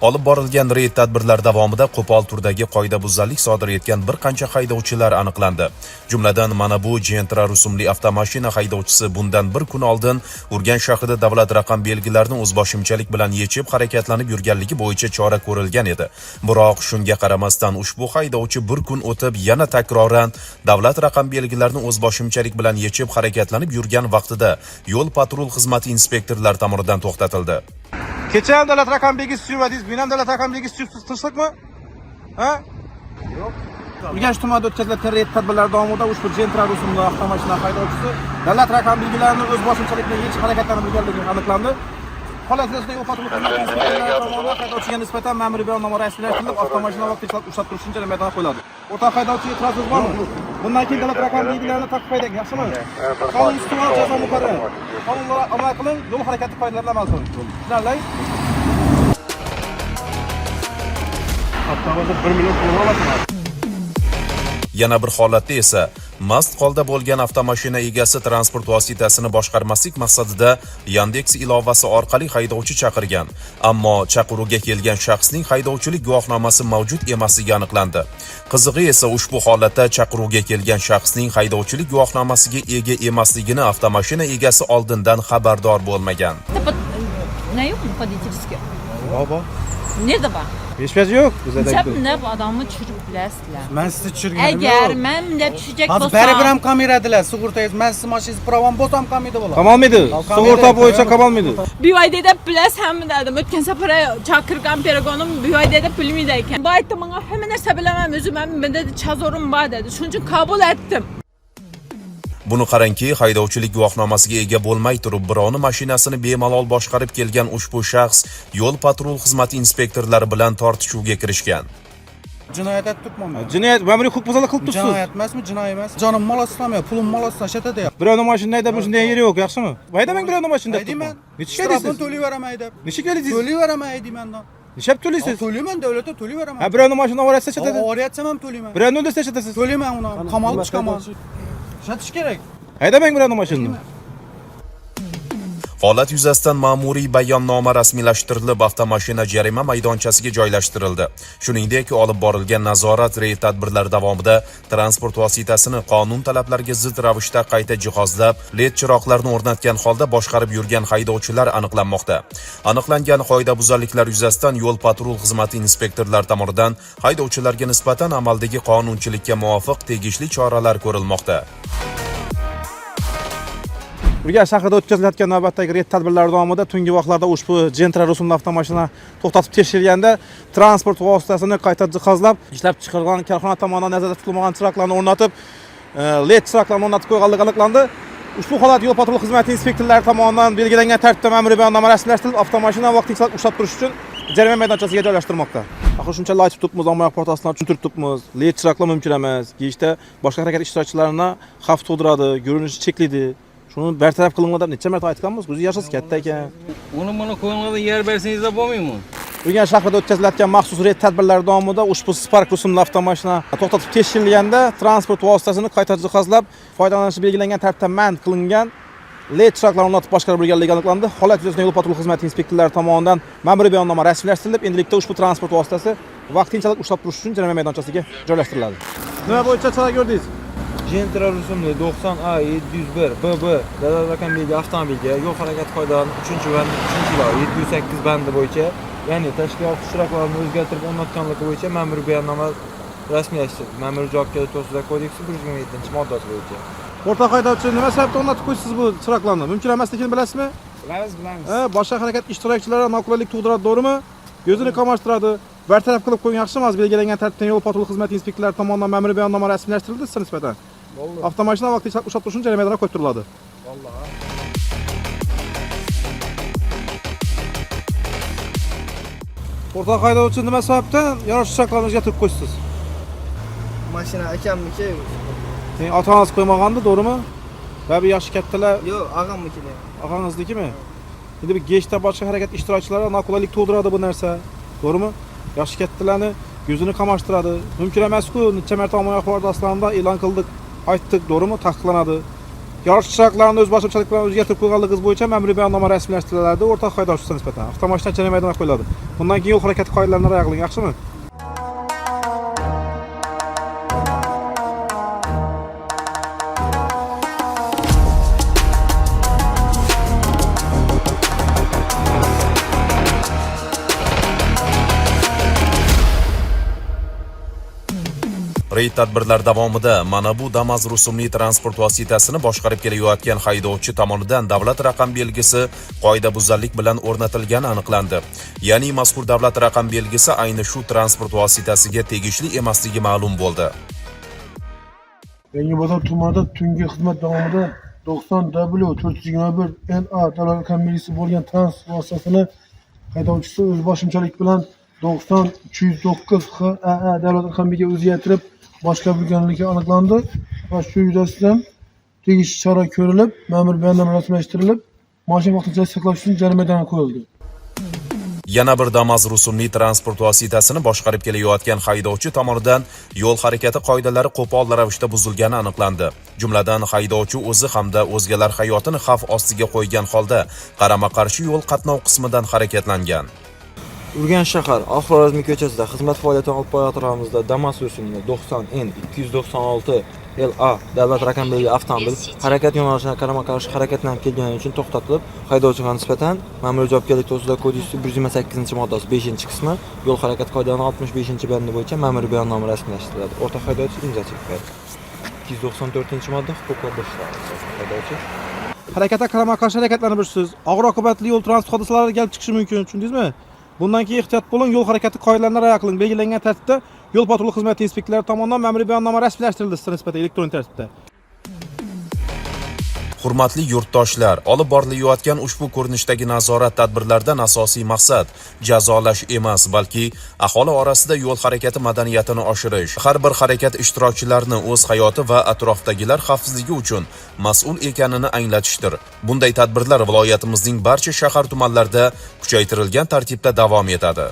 Olib borilgan reyd tadbirlar davomida qo'pol turdagi qoidabuzarlik sodir etgan bir qancha haydovchilar aniqlandi. Jumladan mana bu Gentra rusumli avtomashina haydovchisi bundan bir kun oldin Urganch shahrida davlat raqam belgilarini o'zboshimchalik bilan yechib harakatlanib yurganligi bo'yicha chora ko'rilgan edi. Biroq shunga qaramasdan ushbu haydovchi bir kun o'tib yana takroran davlat raqam belgilarini o'zboshimchalik bilan yechib harakatlanib yurgan vaqtida yo'l patrul xizmati inspektorlari tomonidan to'xtatildi. Kecha ham davlat raqam belgisi tushirmadingiz, men ham davlat raqam belgisi tushirib tinchlikmi? Ha? Yo'q. Urganch tumanida o'tkazilgan reyd tadbirlar davomida ushbu Gentra rusumli avtomashina haydovchisi davlat raqam belgilarini o'z boshimchalik bilan yechish harakatlanib yurganligi aniqlandi. Holat yuzasidan yo'l patrul xizmati inspektorlari tomonidan haydovchiga nisbatan ma'muriy bayonnoma rasmiylashtirilib, avtomashina vaqtinchalik ushlab turish uchun jarimaga qo'yiladi. O'rtoq haydovchi e'tirozingiz bormi? Bundan keyin davlat raqam belgilarini taqib haydang, yaxshimi? Qonun ustidan jazo muqarrar. Qonunlarga amal qiling, yo'l harakati qoidalariga amal qiling. Tushunarli? Avtomobil 1 million pul olasizmi? Yana bir holatda esa mast holda bo'lgan avtomashina egasi transport vositasini boshqarmaslik maqsadida Yandex ilovasi orqali haydovchi chaqirgan, ammo chaqiruvga kelgan shaxsning haydovchilik guvohnomasi mavjud emasligi aniqlandi. Qizig'i esa ushbu holatda chaqiruvga kelgan shaxsning haydovchilik guvohnomasiga ega emasligini avtomashina egasi oldindan xabardor bo'lmagan. Ne yok mu водительский? Baba. Nerede bak? Hech vaz yo'q. Cebimde bu adamı çürük bilasizlar. Men sizni tushirganim yo'q. Eğer men de düşecek Hozir bo'lsam, baribir ham kameradilar, sug'urtangiz, men sizni mashinangiz pravam bo'lsam kamida bo'ladi. Qamalmaydi. Sug'urta bo'yicha qamalmaydi. bir ayda deb bilasizmi dedim. O'tgan safar chaqirgan perigonim bir ayda deb bilmaydi ekan. Bu aytdi menga hamma narsa bilaman, o'zim ham menda chazorim bor dedi. Shuning uchun qabul etdim. Buni qarangki, haydovchilik guvohnomasiga ega bo'lmay turib, birovni mashinasini bemalol boshqarib kelgan ushbu shaxs yo'l patrul xizmati inspektorlari bilan tortishuvga kirishgan. Jinoyat etibman. Jinoyat, ma'muriy huquqbuzarlik qilib turibsiz. Jinoyat emasmi, jinoyat emas. Jonim mol aslamay, pulim mol aslashatadi. Birovni mashinada haydab shunday yeri yo'q, yaxshimi? Haydamang birovni mashinada. Haydayman. Necha Shtrafini keldingiz? to'layveraman haydab. Necha keldingiz? To'layveraman haydaymandan. Nechap to'laysiz? To'layman, davlatga to'layveraman. Ha, birovni mashina ovoratsa chatadi. Ovoratsam ham to'layman. Birovni o'ldirsa chatasiz. To'layman uni. Qamal chiqaman. Shatish kerak. Haydamang birovni mashinani. Holat yuzasidan ma'muriy bayonnoma rasmiylashtirilib, avtomashina jarima maydonchasiga joylashtirildi. Shuningdek, olib borilgan nazorat reyd tadbirlari davomida transport vositasini qonun talablariga zid ravishda qayta jihozlab, LED chiroqlarni o'rnatgan holda boshqarib yurgan haydovchilar aniqlanmoqda. Aniqlangan qoidabuzarliklar yuzasidan yo'l patrul xizmati inspektorlari tomonidan haydovchilarga nisbatan amaldagi qonunchilikka muvofiq tegishli choralar ko'rilmoqda. Urganch shahrida o'tkazilayotgan navbatdagi reyd tadbirlari davomida tungi vaqtlarda ushbu Gentra rusumli avtomashina to'xtatib tekshirganda transport vositasini qayta jihozlab, ishlab chiqarilgan korxona tomonidan nazarda tutilmagan chiroqlarni o'rnatib, LED chiroqlarni o'rnatib qo'yganligi aniqlandi. Ushbu holat yo'l patrul xizmati inspektorlari tomonidan belgilangan tartibda ma'muriy bayonnoma rasmiylashtirilib, avtomashina vaqtinchalik ushlab turish uchun jarima maydonchasiga joylashtirmoqda. Axir shuncha aytib turibmiz, ommaviy portaldan tushuntirib turibmiz. LED chiroqlar mumkin emas. Yeyishda boshqa harakat ishtirokchilarini xavf tug'diradi, ko'rinishi cheklaydi. Shuni bartaraf qilinglar necha marta aytganmiz, o'zi yashasi katta ekan. Uni mana qo'yinglarda yer bersangiz bo'lmaymi? Urganch shahrida o'tkazilayotgan maxsus reyd tadbirlari davomida ushbu Spark rusumli avtomashina to'xtatib tekshirilganda transport vositasini qayta jihozlab, foydalanishi belgilangan tartibda man qilingan LED chiroqlarni o'rnatib boshqarib yurganligi aniqlandi. Holat yuzasidan yo'l patrul xizmati inspektorlari tomonidan ma'muriy bayonnoma rasmiylashtirilib, endilikda ushbu transport vositasi vaqtinchalik ushlab turish uchun jarima maydonchasiga joylashtiriladi. Nima bo'yicha chora ko'rdingiz? Gentra rusumli 90A 701 BB davlat raqam belgi avtomobilga yo'l harakati qoidalarining 3-va 3-ilova 708 bandi bo'yicha, ya'ni tashkilot chiroqlarini o'zgartirib o'rnatganligi bo'yicha ma'muriy bayonnoma rasmiylashtirildi. Ma'muriy javobgarlik to'g'risidagi kodeksi 127-moddasi bo'yicha. O'rtoq haydovchi, nima sababdan o'rnatib qo'ysiz bu chiroqlarni? Mumkin emasligini bilasizmi? Bilamiz. Boshqa harakat ishtirokchilari noqulaylik tug'diradi, to'g'rimi? Ko'zini qamashtiradi. Bartaraf qilib qo'ying, yaxshimi? Belgilangan tartibda yo'l patrul xizmati inspektorlari tomonidan ma'muriy bayonnoma rasmiylashtirildi sizga nisbatan. Avtomashina vaqtinchalik ushlab turish uchun jarimadan qo'yib turiladi. O'rtoq haydovchi, nima sababdan yo'l chiroqlarini o'zgartirib qo'ysiz? Mashina akamniki. Sening ota-onangiz qo'ymagandi, to'g'rimi? Tabii yoshi kattalar. Yo'q, og'amniki. Og'angiznikimi? Endi bu gechda boshqa harakat ishtirokchilari noqulaylik tug'diradi bu narsa. To'g'rimi? Yoshi kattalarni ko'zini qamashtiradi. Mumkin emas-ku, necha marta ommaviy axborot asoslarida e'lon qildik, aytdik, to'g'rimi? Taqiqlanadi. Yorish chiroqlarini o'z boshimchalik bilan o'zgartirib qo'yganligingiz bo'yicha ma'muriy bayonnoma rasmiylashtiriladi, o'rtoq haydovchisiga nisbatan avtomashina jarima maydoniga qo'yiladi. Bundan keyin yo'l harakati qoidalarini rioya qiling, yaxshimi? Reyd tadbirlar davomida mana bu Damas rusumli transport vositasini boshqarib kelayotgan haydovchi tomonidan davlat raqam belgisi qoidabuzarlik bilan o'rnatilgani aniqlandi. Ya'ni mazkur davlat raqam belgisi ayni shu transport vositasiga tegishli emasligi ma'lum bo'ldi. Yangibozor tumanida tungi xizmat davomida 90W421NA davlat raqam belgisi bo'lgan transport vositasini haydovchisi o'z boshimchalik bilan 90-309HAA davlat raqam belgisiga o'zgartirib boshqarganligi aniqlandi va shu yuzasidan tegishli chora ko'rilib, ma'muriy bayonnoma rasmiylashtirilib, mashina vaqtinchalik saqlash uchun jarimadan qo'yildi. Yana bir Damas rusumli transport vositasini boshqarib kelayotgan haydovchi tomonidan yo'l harakati qoidalari qo'pol ravishda buzilgani aniqlandi. Jumladan haydovchi o'zi hamda o'zgalar hayotini xavf ostiga qo'ygan holda qarama-qarshi yo'l qatnov qismidan harakatlangan. Urganch shahar Axlorazmi ko'chasida xizmat faoliyatini olib borayotganimizda Damas rusumli 90N296LA davlat raqam belgili avtomobil harakat yo'nalishida qarama-qarshi harakatlanib kelgani uchun to'xtatilib, haydovchiga nisbatan ma'muriy javobgarlik to'g'risida kodeksi 128-moddasi 5-qismi yo'l harakati qoidalarining 65-bandi bo'yicha ma'muriy bayonnoma rasmiylashtiriladi. O'rtoq haydovchi imzo chekdi. 294-modda huquqlar bo'shlig'i haydovchi Harakatda qarama-qarshi harakatlanibsiz. Og'ir oqibatli yo'l transport hodisalari kelib chiqishi mumkin, tushundingizmi? Bundan keyin ehtiyot bo'ling, yo'l harakati qoidalarini rioya qiling. Belgilangan tartibda yo'l patrul xizmati inspektorlari tomonidan ma'muriy bayonnoma rasmiylashtirildi sizga nisbatan elektron tartibda. Hurmatli yurtdoshlar, olib borilayotgan ushbu ko'rinishdagi nazorat tadbirlaridan asosiy maqsad jazolash emas, balki aholi orasida yo'l harakati madaniyatini oshirish, har bir harakat ishtirokchilarini o'z hayoti va atrofdagilar xavfsizligi uchun mas'ul ekanini anglatishdir. Bunday tadbirlar viloyatimizning barcha shahar tumanlarida kuchaytirilgan tartibda davom etadi.